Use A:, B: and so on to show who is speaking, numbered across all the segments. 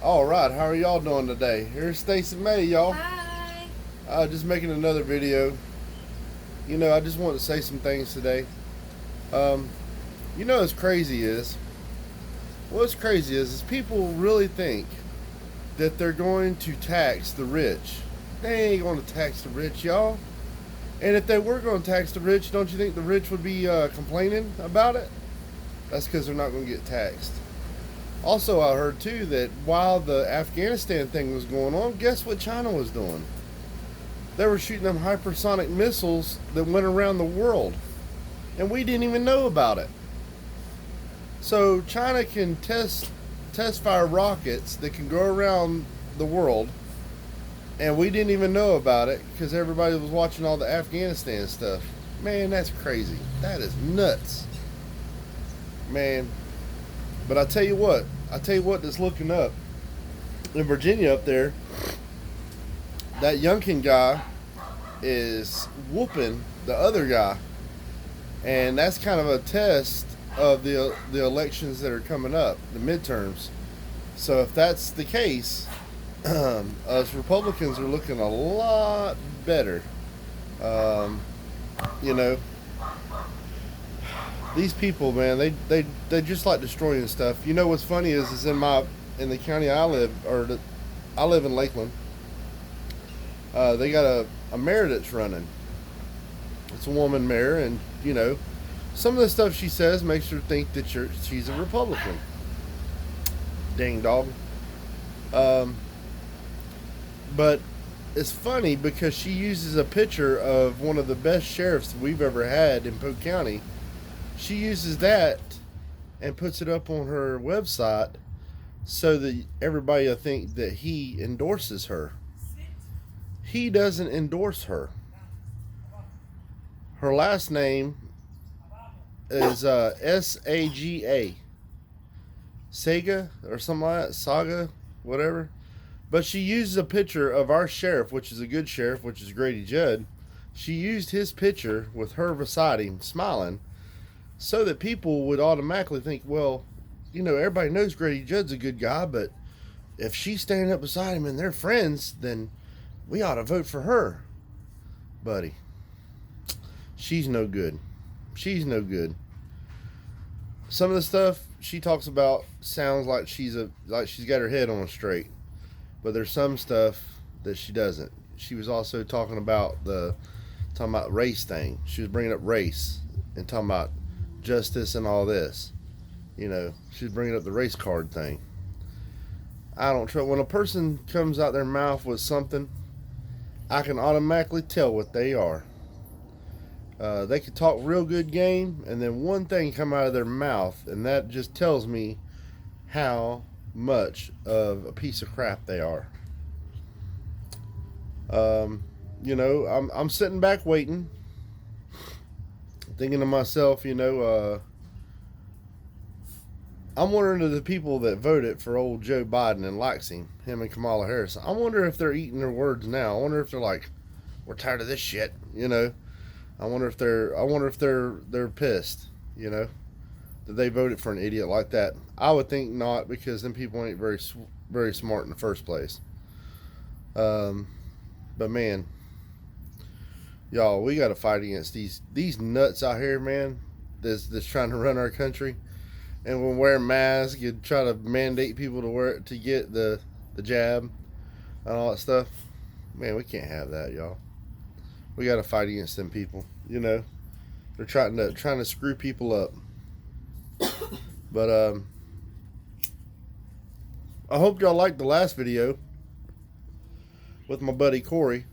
A: All right, how are y'all doing today? Here's Stacey May, y'all.
B: Hi.
A: Just making another video. I just want to say some things today. Um, what's crazy is, what's crazy is people really think that they're going to tax the rich. They ain't going to tax the rich, y'all. And if they were going to tax the rich, don't you think the rich would be complaining about it? That's because they're not going to get taxed. Also, I heard too that while the Afghanistan thing was going on, guess what China was doing? They were shooting them hypersonic missiles that went around the world, and we didn't even know about it. So China can test fire rockets that can go around the world, and we didn't even know about it because everybody was watching all the Afghanistan stuff. Man, that's crazy. That is nuts, man. But I tell you what, that's looking up in Virginia up there. That Youngkin guy is whooping the other guy, and that's kind of a test of the elections that are coming up, the midterms. So if that's the case, us Republicans are looking a lot better. Um, you know, these people, man, they just like destroying stuff. You know what's funny is in the county I live, I live in Lakeland. They got a mayor that's running. It's a woman mayor, and some of the stuff she says makes her think that she's a Republican. Dang dog. Um, but it's funny because she uses a picture of one of the best sheriffs we've ever had in Polk County. She uses that and puts it up on her website so that everybody will think that he endorses her. He doesn't endorse her. Her last name is Saga, Saga or something like that, Saga, whatever. But she uses a picture of our sheriff, which is a good sheriff, which is Grady Judd. She used his picture with her beside him, smiling, so that people would automatically think, well, everybody knows Grady Judd's a good guy, but if she's standing up beside him and they're friends, then we ought to vote for her. Buddy, she's no good. She's no good. Some of the stuff she talks about sounds like she's got her head on straight, but there's some stuff that she doesn't. She was also talking about race thing. She was bringing up race and talking about justice and all this. She's bringing up the race card thing. I don't trust when a person comes out their mouth with something. I can automatically tell what they are. They could talk real good game, and then one thing come out of their mouth, and that just tells me how much of a piece of crap they are. I'm sitting back waiting, thinking to myself, I'm wondering if the people that voted for old Joe Biden and likes him and Kamala Harris, I wonder if they're eating their words now. I wonder if they're like, we're tired of this shit, I wonder if they're pissed, that they voted for an idiot like that. I would think not, because then people ain't very smart in the first place. But man, y'all, we got to fight against these nuts out here, man. That's trying to run our country, and we'll wear masks and try to mandate people to get the jab and all that stuff. Man, we can't have that, y'all. We got to fight against them people. They're trying to screw people up. But I hope y'all liked the last video with my buddy Corey.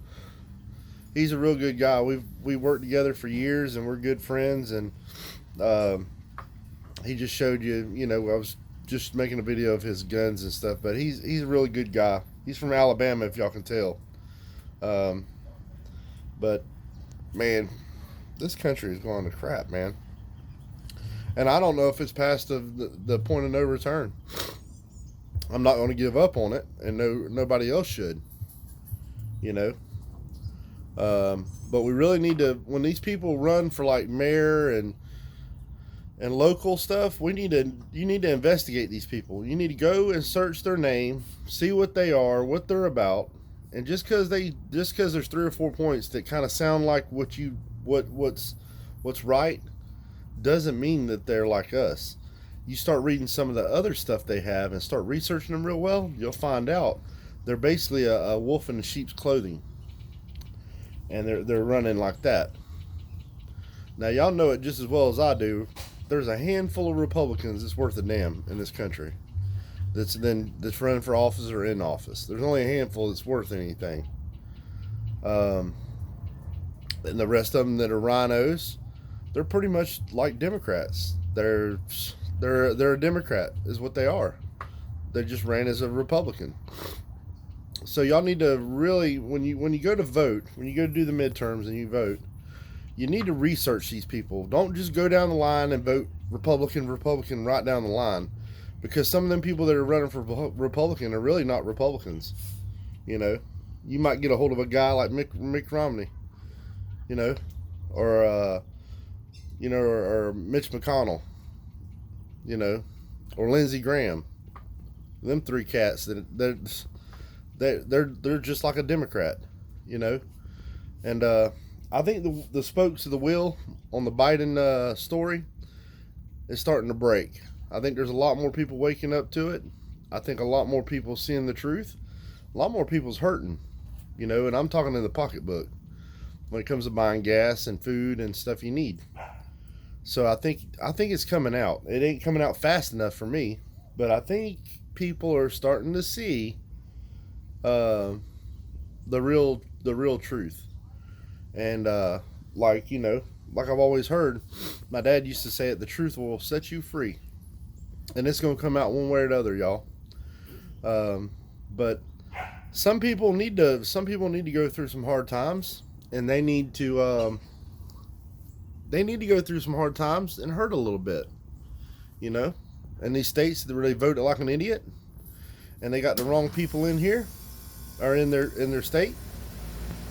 A: He's a real good guy. We worked together for years, and we're good friends. And he just showed you. I was just making a video of his guns and stuff. But he's a really good guy. He's from Alabama, if y'all can tell. But man, this country is going to crap, man. And I don't know if it's past the point of no return. I'm not going to give up on it, and nobody else should. But we really need to, when these people run for like mayor and and local stuff, you need to investigate these people. You need to go and search their name, see what they are, what they're about, and just because there's 3 or 4 points that kind of sound like what's right, doesn't mean that they're like us. You start reading some of the other stuff they have and start researching them real well, you'll find out they're basically a wolf in sheep's clothing, and they're running like that. Now y'all know it just as well as I do. There's a handful of Republicans that's worth a damn in this country. That's running for office or in office. There's only a handful that's worth anything. And the rest of them that are rhinos, they're pretty much like Democrats. They're a Democrat is what they are. They just ran as a Republican. So y'all need to really, when you go to vote, when you go to do the midterms and you vote, you need to research these people. Don't just go down the line and vote Republican right down the line, because some of them people that are running for Republican are really not Republicans. You know, you might get a hold of a guy like Mitt Romney, you know, or Mitch McConnell, you know, or Lindsey Graham. Them three cats they're just like a Democrat, you know, and I think the spokes of the wheel on the Biden story is starting to break. I think there's a lot more people waking up to it. I think a lot more people seeing the truth. A lot more people's hurting, you know, and I'm talking in the pocketbook when it comes to buying gas and food and stuff you need. So I think it's coming out. It ain't coming out fast enough for me, but I think people are starting to see the real truth. And like, you know, like I've always heard, my dad used to say it, the truth will set you free. And it's going to come out one way or the other, y'all. But some people need to go through some hard times, and they need to go through some hard times and hurt a little bit, you know. In these states that really voted like an idiot, and they got the wrong people in here, or in their state,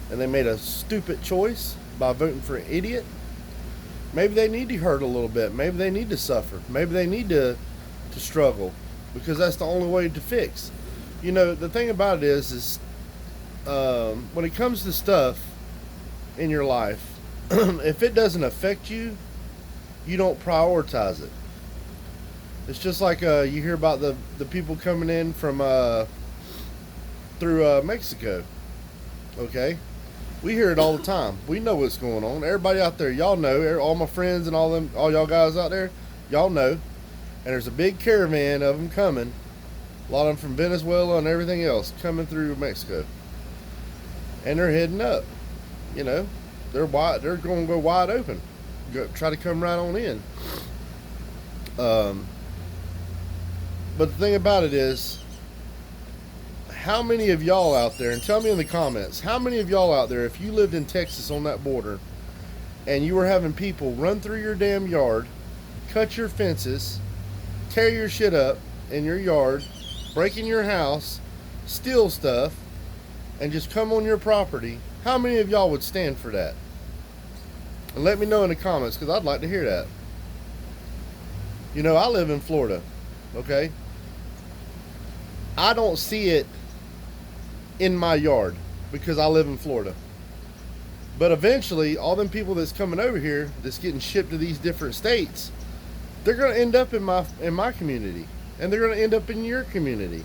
A: and they made a stupid choice by voting for an idiot. Maybe they need to hurt a little bit. Maybe they need to suffer. Maybe they need to struggle, because that's the only way to fix. You know, the thing about it is when it comes to stuff in your life, if it doesn't affect you, you don't prioritize it. It's just like you hear about the people coming in from through Mexico. Okay, we hear it all the time. We know what's going on. Everybody out there, y'all know. All my friends and all y'all guys out there, y'all know. And there's a big caravan of them coming. A lot of them from Venezuela and everything else coming through Mexico. And they're heading up. You know, they're going to go wide open. Try to come right on in. But the thing about it is, how many of y'all out there, and tell me in the comments, how many of y'all out there, if you lived in Texas on that border, and you were having people run through your damn yard, cut your fences, tear your shit up in your yard, break in your house, steal stuff, and just come on your property, how many of y'all would stand for that? And let me know in the comments, because I'd like to hear that. You know, I live in Florida, okay? I don't see it in my yard because I live in Florida. But eventually, all them people that's coming over here, that's getting shipped to these different states, they're going to end up in my community, and they're going to end up in your community.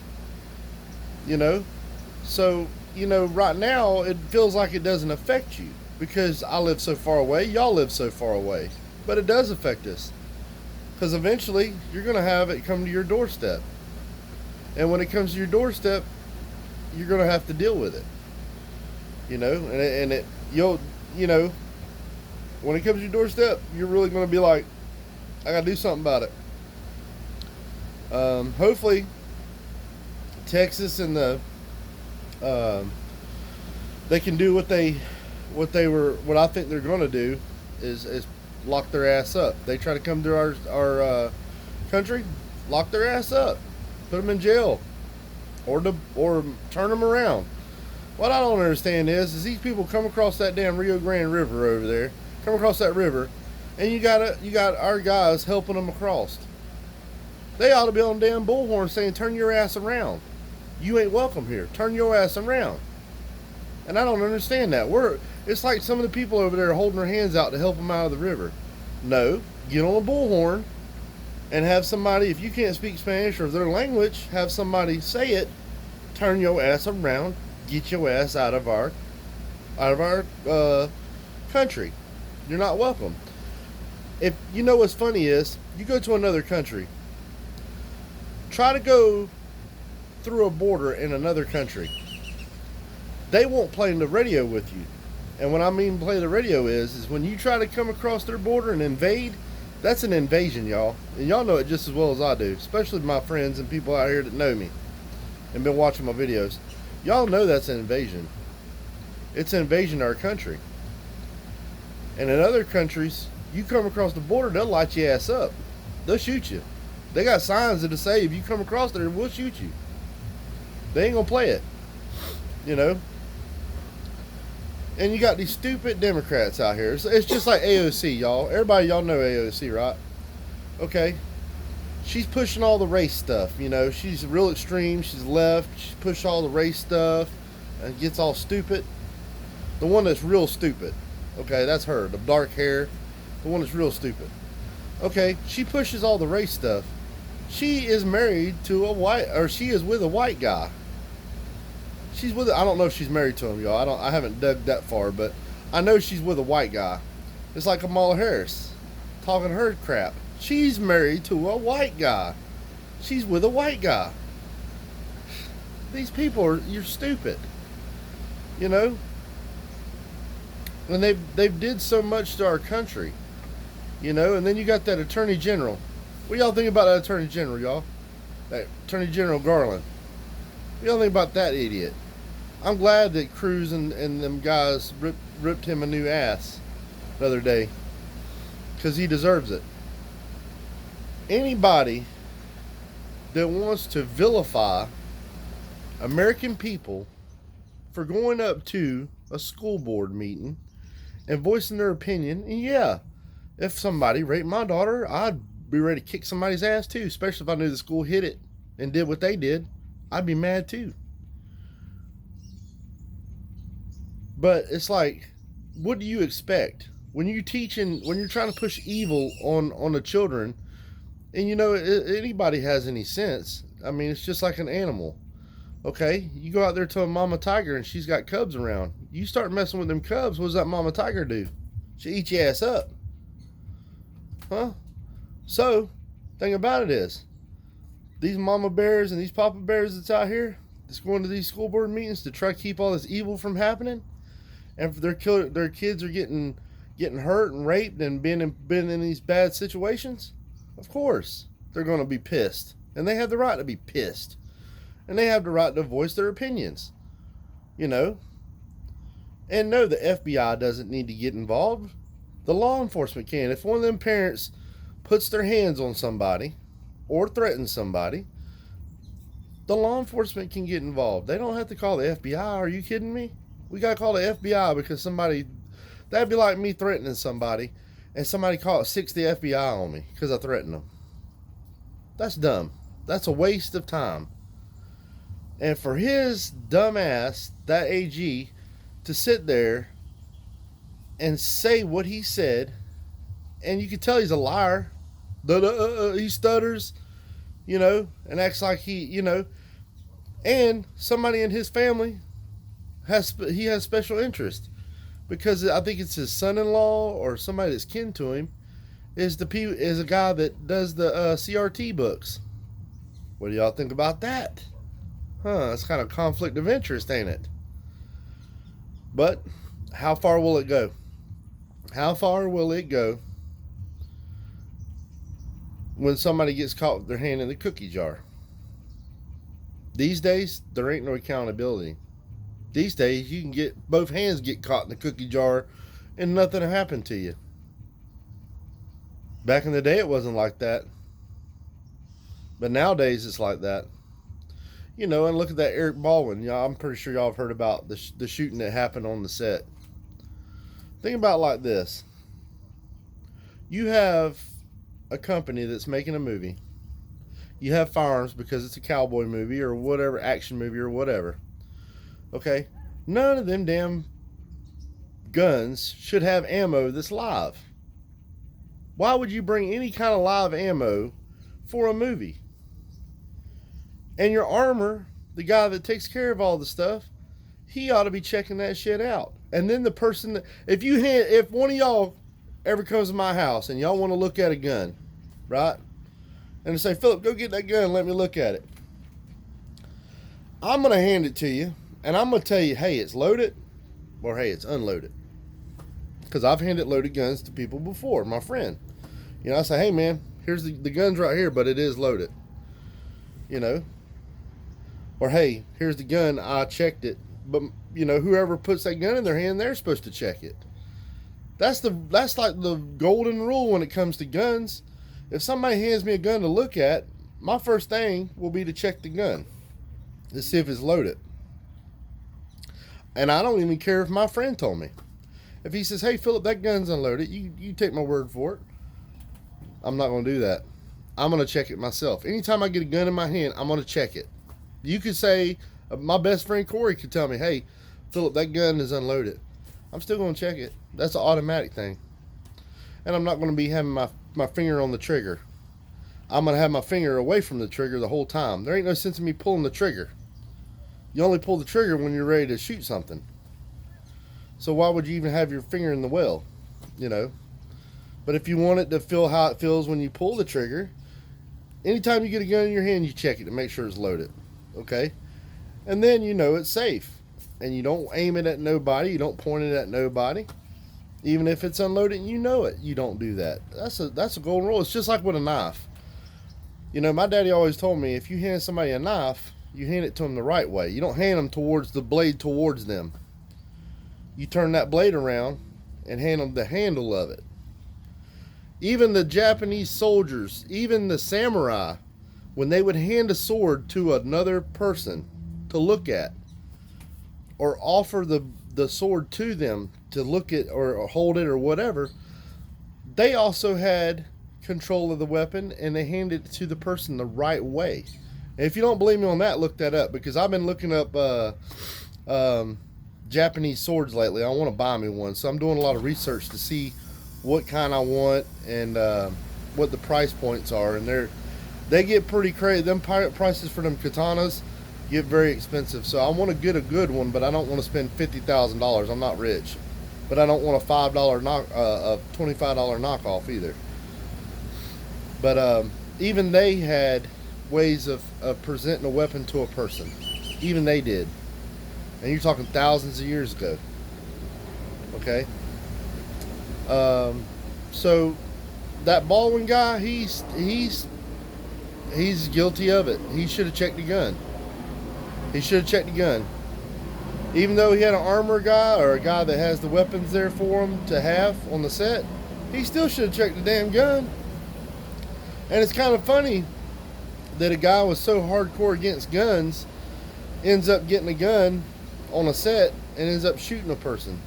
A: You know, so you know, right now it feels like it doesn't affect you because I live so far away, y'all live so far away, but it does affect us, because eventually you're going to have it come to your doorstep, and when it comes to your doorstep, you're going to have to deal with it. You know, and you'll, you know, when it comes to your doorstep, you're really going to be like, I got to do something about it. Hopefully, Texas and they can do what I think they're going to do is lock their ass up. They try to come to our country, lock their ass up, put them in jail, or turn them around. What I don't understand is these people come across that damn Rio Grande River over there, come across that river, And you got our guys helping them across. They ought to be on damn bullhorn saying, "Turn your ass around. You ain't welcome here. Turn your ass around." And I don't understand that. It's like some of the people over there holding their hands out to help them out of the river. No, get on a bullhorn and have somebody, if you can't speak Spanish or their language, have somebody say it. Turn your ass around. Get your ass out of our country. You're not welcome. If you know what's funny is, you go to another country, try to go through a border in another country. They won't play the radio with you. And what I mean play the radio is when you try to come across their border and invade, that's an invasion, y'all. And y'all know it just as well as I do, especially my friends and people out here that know me and been watching my videos. Y'all know that's an invasion. It's an invasion of our country. And in other countries, you come across the border, they'll light your ass up. They'll shoot you. They got signs that say if you come across there, we'll shoot you. They ain't gonna play it. You know? And you got these stupid Democrats out here. It's just like AOC, y'all. Everybody, y'all know AOC, right? Okay. She's pushing all the race stuff, you know. She's real extreme. She's left. She pushes all the race stuff and gets all stupid. The one that's real stupid. Okay, that's her. The dark hair. The one that's real stupid. Okay, she pushes all the race stuff. She is married to she is with a white guy. She's with, I don't know if she's married to him, y'all. I haven't dug that far, but I know she's with a white guy. It's like Kamala Harris talking her crap. She's married to a white guy. She's with a white guy. These people you're stupid. You know? And they've did so much to our country. You know, and then you got that Attorney General. What y'all think about that Attorney General, y'all? That Attorney General Garland. What y'all think about that idiot? I'm glad that Cruz and them guys ripped him a new ass the other day. Because he deserves it. Anybody that wants to vilify American people for going up to a school board meeting and voicing their opinion, and yeah, if somebody raped my daughter, I'd be ready to kick somebody's ass too, especially if I knew the school hit it and did what they did. I'd be mad too. But it's like, what do you expect when you when you're trying to push evil on the children? And you know, anybody has any sense, I mean, it's just like an animal. Okay, you go out there to a mama tiger and she's got cubs around. You start messing with them cubs, what does that mama tiger do? She eat your ass up. Huh? So, thing about it is, these mama bears and these papa bears that's out here, that's going to these school board meetings to try to keep all this evil from happening, and for their kids are getting hurt and raped and been in these bad situations, of course they're going to be pissed, and they have the right to be pissed, and they have the right to voice their opinions, you know. And no, the FBI doesn't need to get involved. The law enforcement can. If one of them parents puts their hands on somebody or threatens somebody, the law enforcement can get involved. They don't have to call the FBI. Are you kidding me? We got to call the FBI because that'd be like me threatening somebody and somebody call 60 FBI on me because I threatened them. That's dumb. That's a waste of time. And for his dumb ass, that AG, to sit there and say what he said, and you can tell he's a liar. He stutters, you know, and acts like he, you know, and somebody in his family has special interest, because I think it's his son-in-law or somebody that's kin to him is a guy that does the CRT books. What do y'all think about that? That's kind of conflict of interest, ain't it? But how far will it go? How far will it go when somebody gets caught with their hand in the cookie jar? These days, there ain't no accountability. These days, you can get both hands get caught in the cookie jar and nothing will happen to you. Back in the day, it wasn't like that. But nowadays, it's like that. You know, and look at that Eric Baldwin. Y'all, I'm pretty sure y'all have heard about the shooting that happened on the set. Think about it like this. You have a company that's making a movie. You have firearms because it's a cowboy movie or whatever, action movie or whatever. Okay? None of them damn guns should have ammo that's live. Why would you bring any kind of live ammo for a movie? And your armor, the guy that takes care of all the stuff, he ought to be checking that shit out. And then the person that, if one of y'all ever comes to my house and y'all want to look at a gun, right? And they say, Philip, go get that gun and let me look at it. I'm going to hand it to you and I'm going to tell you, hey, it's loaded or hey, it's unloaded. Because I've handed loaded guns to people before, my friend. You know, I say, hey man, here's the gun's right here, but it is loaded. You know? Or hey, here's the gun, I checked it. But you know, whoever puts that gun in their hand, they're supposed to check it. That's like the golden rule when it comes to guns. If somebody hands me a gun to look at, my first thing will be to check the gun to see if it's loaded. And I don't even care if my friend told me. If he says, hey Philip, that gun's unloaded, you take my word for it. I'm not going to do that. I'm going to check it myself. Anytime I get a gun in my hand, I'm going to check it. You could say, my best friend Corey could tell me, hey, Philip, that gun is unloaded. I'm still going to check it. That's an automatic thing. And I'm not going to be having my finger on the trigger. I'm going to have my finger away from the trigger the whole time. There ain't no sense in me pulling the trigger. You only pull the trigger when you're ready to shoot something. So why would you even have your finger in the well? You know? But if you want it to feel how it feels when you pull the trigger, anytime you get a gun in your hand, you check it to make sure it's loaded. Okay? And then you know it's safe. And you don't aim it at nobody. You don't point it at nobody. Even if it's unloaded, you know it. You don't do that. That's a golden rule. It's just like with a knife. You know, my daddy always told me, if you hand somebody a knife, you hand it to them the right way. You don't hand them towards the blade towards them. You turn that blade around and hand them the handle of it. Even the Japanese soldiers, even the samurai, when they would hand a sword to another person to look at, or offer the sword to them to look at or hold it or whatever, they also had control of the weapon and they handed it to the person the right way. And if you don't believe me on that, look that up, because I've been looking up Japanese swords lately. I want to buy me one, so I'm doing a lot of research to see what kind I want and what the price points are. And they get pretty crazy. Them prices for them katanas get very expensive. So I want to get a good one, but I don't want to spend $50,000. I'm not rich, but I don't want a $25 knockoff either. But even they had ways of presenting a weapon to a person. Even they did. And you're talking thousands of years ago. Okay? So that Baldwin guy, he's guilty of it. He should have checked the gun. He should have checked the gun. Even though he had an armor guy or a guy that has the weapons there for him to have on the set, he still should have checked the damn gun. And it's kind of funny that a guy was so hardcore against guns ends up getting a gun on a set and ends up shooting a person.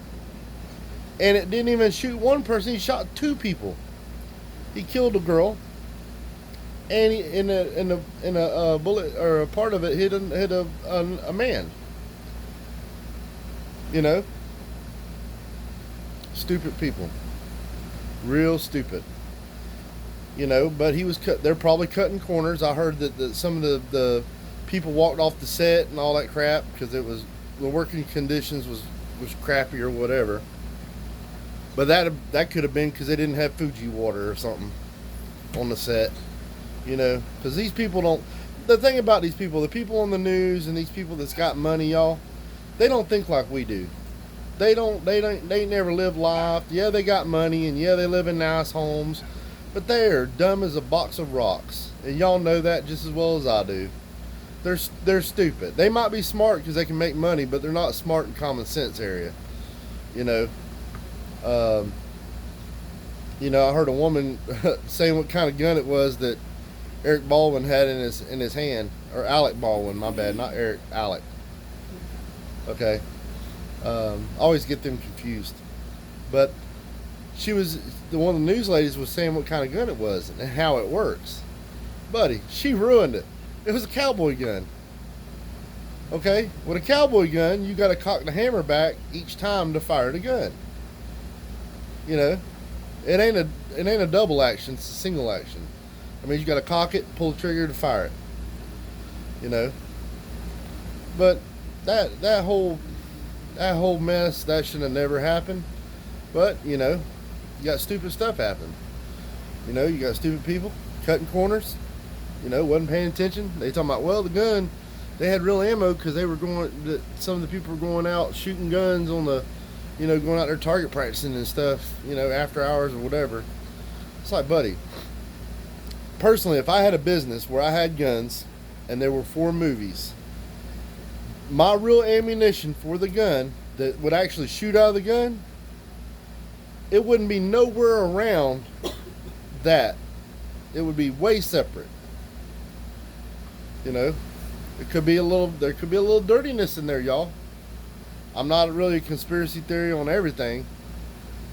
A: And it didn't even shoot one person, he shot two people. He killed a girl, and he, in a bullet, or a part of it hit a man. You know? Stupid people. Real stupid. You know, but he was they're probably cutting corners. I heard that some of the people walked off the set and all that crap because it was, the working conditions was crappy or whatever. But that could have been because they didn't have Fuji water or something on the set, you know. Because these people don't. The thing about these people, the people on the news and these people that's got money, y'all, they don't think like we do. They never live life. Yeah, they got money and yeah, they live in nice homes, but they are dumb as a box of rocks, and y'all know that just as well as I do. They're stupid. They might be smart because they can make money, but they're not smart in common sense area, you know. You know, I heard a woman saying what kind of gun it was that Eric Baldwin had in his hand, or Alec Baldwin, my bad, not Eric, Alec. Okay, I always get them confused, but she was the one of the news ladies was saying what kind of gun it was and how it works. Buddy, she ruined it. It was a cowboy gun. Okay, with a cowboy gun, you got to cock the hammer back each time to fire the gun. You know, it ain't a double action; it's a single action. I mean, you got to cock it, pull the trigger to fire it. You know, but that whole mess that should have never happened. But you know, you got stupid stuff happen. You know, you got stupid people cutting corners. You know, wasn't paying attention. They talking about, well, the gun, they had real ammo because they were going. Some of the people were going out shooting guns on the, you know, going out there target practicing and stuff. You know, after hours or whatever. It's like, buddy. Personally, if I had a business where I had guns, and there were 4 movies, my real ammunition for the gun that would actually shoot out of the gun, it wouldn't be nowhere around that. It would be way separate. You know, there could be a little dirtiness in there, y'all. I'm not really a conspiracy theory on everything,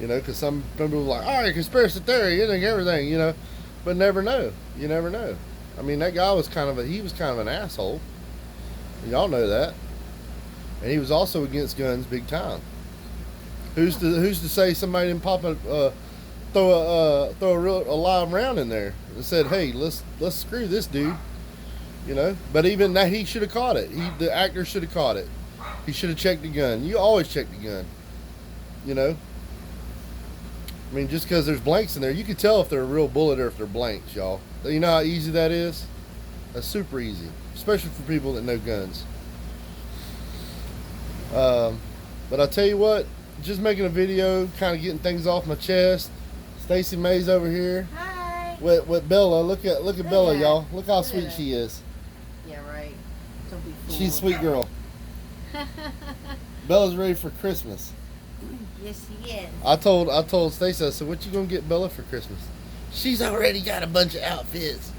A: you know, because some people are like, oh, conspiracy theory, you think everything, you know, but never know. You never know. I mean, that guy was kind of an asshole. Y'all know that, and he was also against guns big time. Who's to say somebody didn't throw a live round in there and said, hey, let's screw this dude. You know, but even that, he should have caught it. The actor should have caught it. He should have checked the gun. You always check the gun. You know, I mean, just because there's blanks in there, you can tell if they're a real bullet or if they're blanks, y'all. You know how easy that is? That's super easy, especially for people that know guns. But I'll tell you what, just making a video, kind of getting things off my chest. Stacy May's over here.
B: Hi.
A: With Bella. Look at Bella, y'all. Look how sweet she is.
B: Yeah, right. Don't be fooled.
A: She's a sweet girl. Bella's ready for Christmas.
B: Yes, she is.
A: I told Stacy, I said, what you gonna get Bella for Christmas? She's already got a bunch of outfits.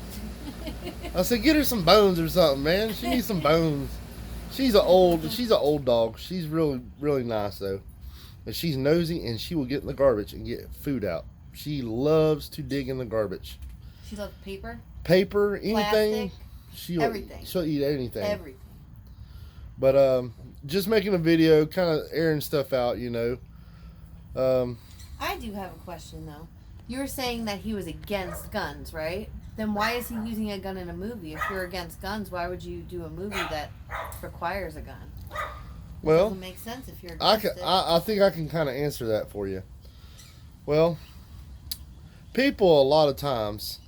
A: I said, get her some bones or something, man. She needs some bones. She's an old dog. She's really, really nice though. But she's nosy and she will get in the garbage and get food out. She loves to dig in the garbage.
B: She loves paper?
A: Paper, anything.
B: Plastic, everything.
A: She'll eat anything.
B: Everything.
A: But just making a video, kind of airing stuff out, you know.
B: I do have a question though. You were saying that he was against guns, right? Then why is he using a gun in a movie? If you're against guns, why would you do a movie that requires a gun?
A: Well,
B: it doesn't make sense if you're against it.
A: I think I can kind of answer that for you. Well, people a lot of times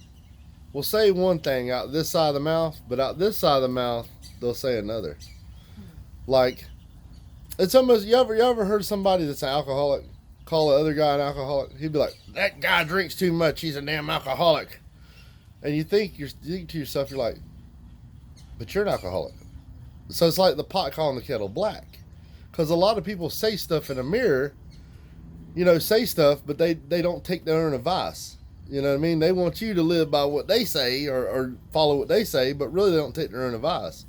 A: will say one thing out this side of the mouth, but out this side of the mouth, they'll say another. Like, it's almost, you ever heard somebody that's an alcoholic call the other guy an alcoholic? He'd be like, that guy drinks too much, he's a damn alcoholic. And you think to yourself, you're like, but you're an alcoholic. So it's like the pot calling the kettle black. Because a lot of people say stuff in a mirror, you know, say stuff, but they don't take their own advice. You know what I mean? They want you to live by what they say or follow what they say, but really they don't take their own advice.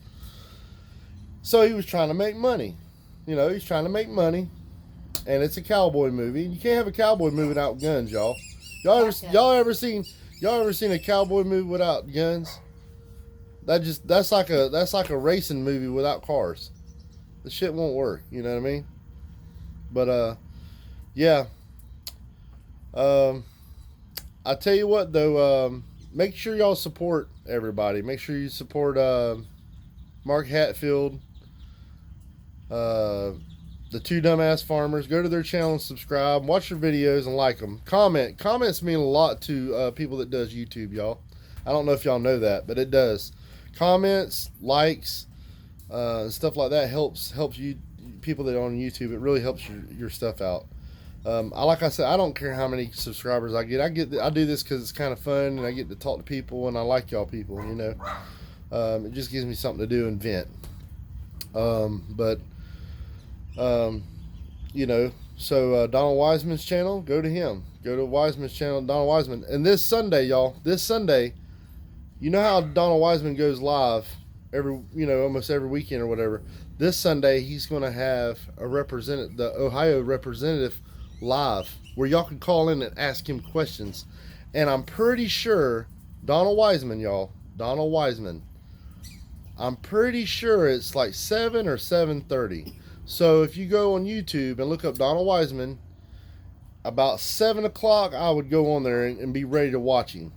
A: So he was trying to make money. You know, he's trying to make money. And it's a cowboy movie. You can't have a cowboy movie without guns, y'all. Y'all ever seen a cowboy movie without guns? That's like a racing movie without cars. The shit won't work, you know what I mean? But yeah. I tell you what though, make sure y'all support everybody. Make sure you support Mark Hatfield, the Two Dumbass Farmers. Go to their channel and subscribe. Watch their videos and like them. Comments mean a lot to people that does YouTube, y'all. I don't know if y'all know that, but it does. Comments, likes, stuff like that helps you people that are on YouTube. It really helps your stuff out. Like I said, I don't care how many subscribers I get. I do this because it's kind of fun and I get to talk to people and I like y'all people. You know, it just gives me something to do and vent. You know, so Donald Wiseman's channel, go to him. Go to Wiseman's channel, Donald Wiseman. And this Sunday, y'all, you know how Donald Wiseman goes live almost every weekend or whatever. This Sunday, he's going to have the Ohio representative live where y'all can call in and ask him questions. And I'm pretty sure Donald Wiseman, y'all, Donald Wiseman, I'm pretty sure it's like 7 or 7:30. So if you go on YouTube and look up Donald Wiseman, about 7 o'clock, I would go on there and be ready to watch him.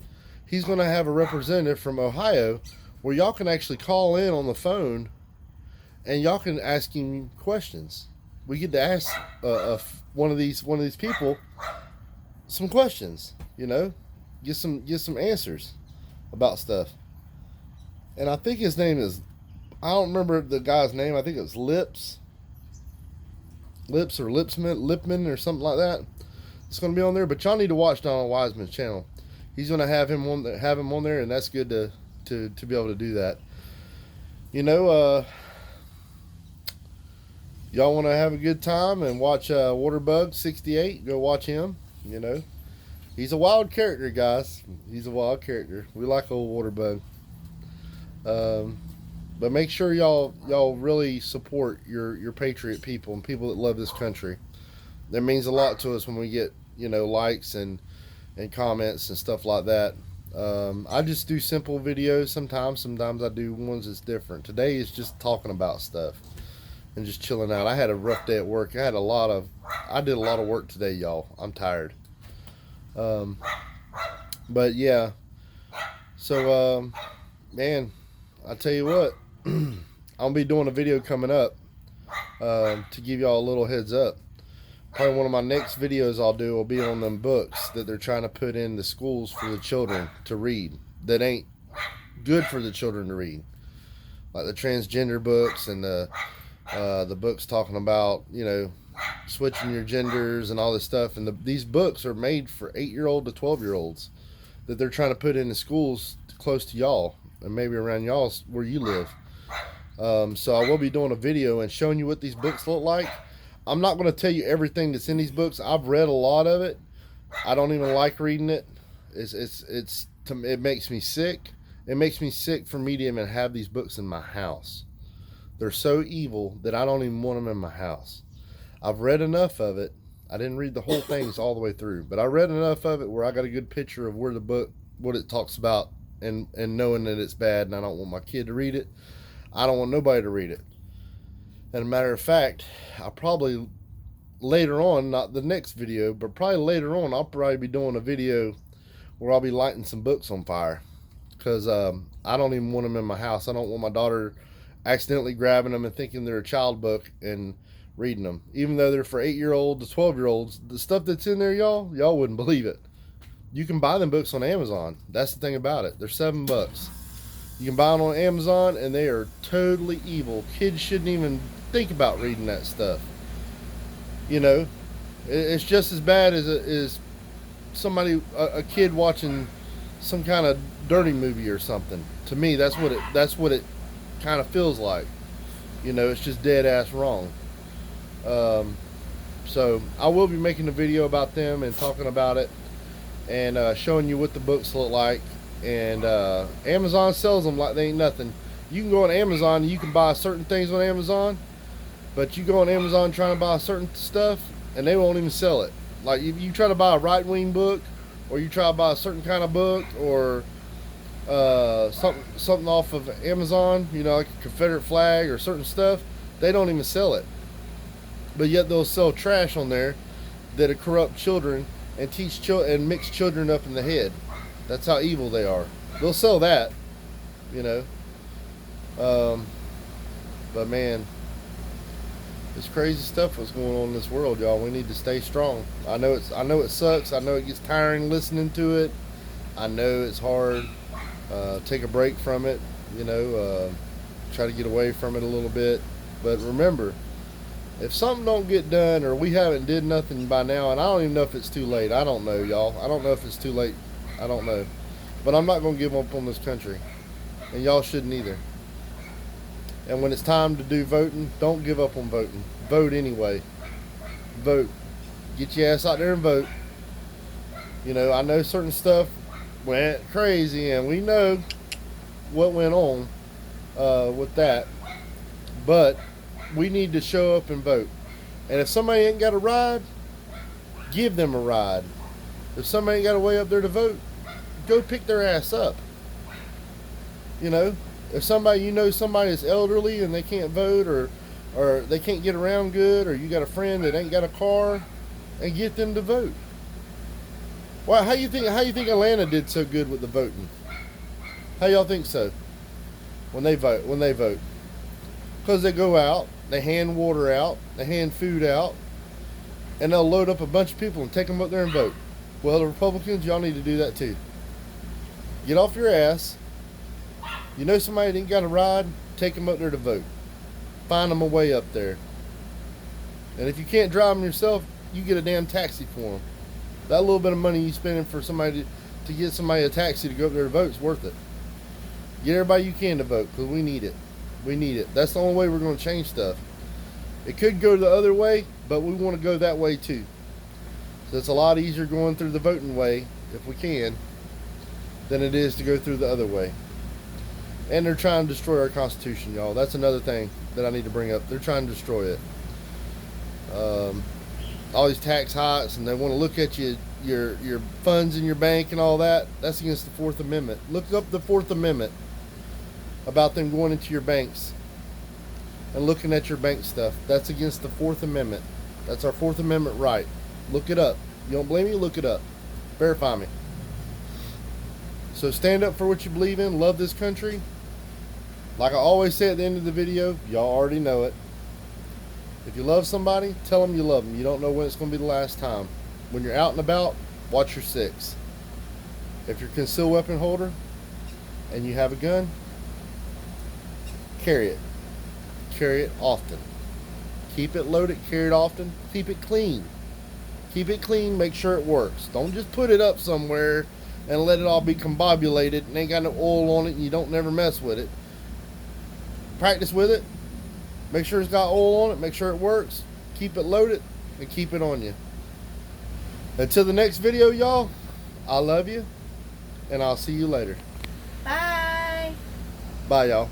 A: He's going to have a representative from Ohio where y'all can actually call in on the phone and y'all can ask him questions. We get to ask one of these people some questions, you know, get some answers about stuff. And I think his name is, I don't remember the guy's name. I think it's Lips or Lipman or something like that. It's going to be on there, but y'all need to watch Donald Wiseman's channel. He's going to have him on there, and that's good to be able to do that. You know, y'all want to have a good time and watch Waterbug 68? Go watch him. You know, he's a wild character, guys. He's a wild character. We like old Waterbug. But make sure y'all really support your patriot people and people that love this country. That means a lot to us when we get, you know, likes and comments and stuff like that. I just do simple videos sometimes I do ones that's different. Today is just talking about stuff and just chilling out. I had a rough day at work. I did a lot of work today, y'all. I'm tired. But yeah, so man, I tell you what, I'll be doing a video coming up to give y'all a little heads up. Probably one of my next videos I'll do will be on them books that they're trying to put in the schools for the children to read that ain't good for the children to read, like the transgender books and the books talking about, you know, switching your genders and all this stuff. And these books are made for 8-year-old to 12-year-olds that they're trying to put in the schools close to y'all and maybe around y'all where you live. So I will be doing a video and showing you what these books look like. I'm not going to tell you everything that's in these books. I've read a lot of it. I don't even like reading it. It makes me sick. It makes me sick for me to even have these books in my house. They're so evil that I don't even want them in my house. I've read enough of it. I didn't read the whole things all the way through, but I read enough of it where I got a good picture of where the book, what it talks about, and knowing that it's bad, and I don't want my kid to read it. I don't want nobody to read it. And a matter of fact, I'll probably later on, not the next video, but probably later on, I'll probably be doing a video where I'll be lighting some books on fire. Because I don't even want them in my house. I don't want my daughter accidentally grabbing them and thinking they're a child book and reading them. Even though they're for 8-year-old to 12-year-olds, the stuff that's in there, y'all wouldn't believe it. You can buy them books on Amazon. That's the thing about it. They're $7. You can buy them on Amazon, and they are totally evil. Kids shouldn't even think about reading that stuff. You know, it's just as bad as somebody, a kid watching some kind of dirty movie or something. To me, that's what it kind of feels like. You know, it's just dead ass wrong. So I will be making a video about them and talking about it and showing you what the books look like. And Amazon sells them like they ain't nothing. You can go on Amazon and you can buy certain things on Amazon, but you go on Amazon trying to buy certain stuff and they won't even sell it. Like if you try to buy a right-wing book, or you try to buy a certain kind of book, or something off of Amazon, you know, like a Confederate flag or certain stuff, they don't even sell it. But yet they'll sell trash on there that'll corrupt children and and mix children up in the head. That's how evil they are. They'll sell that, you know. But man, it's crazy stuff what's going on in this world, y'all. We need to stay strong. I know it sucks. I know it gets tiring listening to it. I know it's hard. Take a break from it, you know. Try to get away from it a little bit. But remember, if something don't get done, or we haven't did nothing by now, and I don't even know if it's too late. I don't know, y'all. I don't know if it's too late. I don't know. But I'm not going to give up on this country. And y'all shouldn't either. And when it's time to do voting, don't give up on voting. Vote anyway. Vote. Get your ass out there and vote. You know, I know certain stuff went crazy, and we know what went on with that. But we need to show up and vote. And if somebody ain't got a ride, Give them a ride. If somebody ain't got a way up there to vote, go pick their ass up. You know, if somebody, you know, somebody is elderly and they can't vote, or they can't get around good, or you got a friend that ain't got a car, and get them to vote. Why? How you think Atlanta did so good with the voting? How y'all think so? When they vote, because they go out, they hand water out, they hand food out, and they'll load up a bunch of people and take them up there and vote. Well, the Republicans, y'all need to do that too. Get off your ass. You know somebody that ain't got a ride, take them up there to vote. Find them a way up there. And if you can't drive them yourself, you get a damn taxi for them. That little bit of money you spending for somebody to get somebody a taxi to go up there to vote is worth it. Get everybody you can to vote, because we need it. We need it. That's the only way we're going to change stuff. It could go the other way, but we want to go that way too. So it's a lot easier going through the voting way, if we can, than it is to go through the other way. And they're trying to destroy our Constitution, y'all. That's another thing that I need to bring up. They're trying to destroy it. All these tax hikes, and they want to look at your funds in your bank and all that. That's against the Fourth Amendment. Look up the Fourth Amendment about them going into your banks and looking at your bank stuff. That's against the Fourth Amendment. That's our Fourth Amendment right. Look it up. You don't believe me? Look it up. Verify me. So stand up for what you believe in. Love this country. Like I always say at the end of the video, y'all already know it. If you love somebody, tell them you love them. You don't know when it's going to be the last time. When you're out and about, watch your six. If you're a concealed weapon holder and you have a gun, carry it. Carry it often. Keep it loaded, carry it often. Keep it clean. Keep it clean, make sure it works. Don't just put it up somewhere and let it all be combobulated and ain't got no oil on it and you don't never mess with it. Practice with it. Make sure it's got oil on it. Make sure it works. Keep it loaded and keep it on you. Until the next video, y'all, I love you and I'll see you later.
B: Bye.
A: Bye, y'all.